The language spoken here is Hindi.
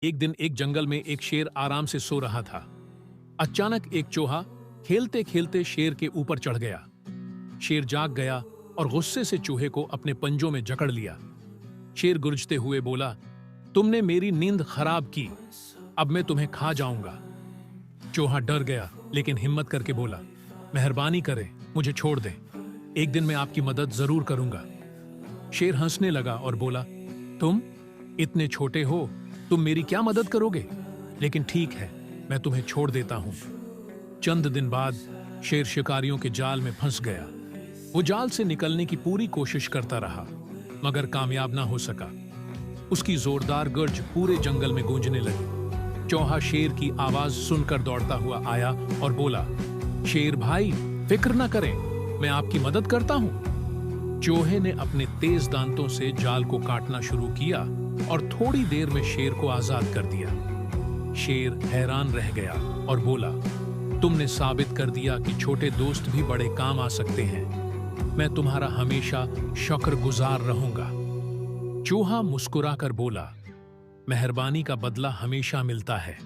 एक दिन एक जंगल में एक शेर आराम से सो रहा था। अचानक एक चूहा खेलते खेलते शेर के ऊपर चढ़ गया। शेर जाग गया और गुस्से से चूहे को अपने पंजों में जकड़ लिया। शेर गुरजते हुए बोला, तुमने मेरी नींद खराब की, अब मैं तुम्हें खा जाऊंगा। चूहा डर गया लेकिन हिम्मत करके बोला, मेहरबानी करें, मुझे छोड़ दें, एक दिन मैं आपकी मदद जरूर करूंगा। शेर हंसने लगा और बोला, तुम इतने छोटे हो, तुम मेरी क्या मदद करोगे? लेकिन ठीक है, मैं तुम्हें छोड़ देता हूं। चंद दिन बाद शेर शिकारियों के जाल में फंस गया। वो जाल से निकलने की पूरी कोशिश करता रहा मगर कामयाब ना हो सका। उसकी जोरदार गर्ज पूरे जंगल में गूंजने लगी। चूहा शेर की आवाज सुनकर दौड़ता हुआ आया और बोला, शेर भाई, फिक्र न करें, मैं आपकी मदद करता हूं। चूहे ने अपने तेज दांतों से जाल को काटना शुरू किया और थोड़ी देर में शेर को आजाद कर दिया। शेर हैरान रह गया और बोला, तुमने साबित कर दिया कि छोटे दोस्त भी बड़े काम आ सकते हैं। मैं तुम्हारा हमेशा शुक्रगुजार रहूंगा। चूहा मुस्कुराकर बोला, मेहरबानी का बदला हमेशा मिलता है।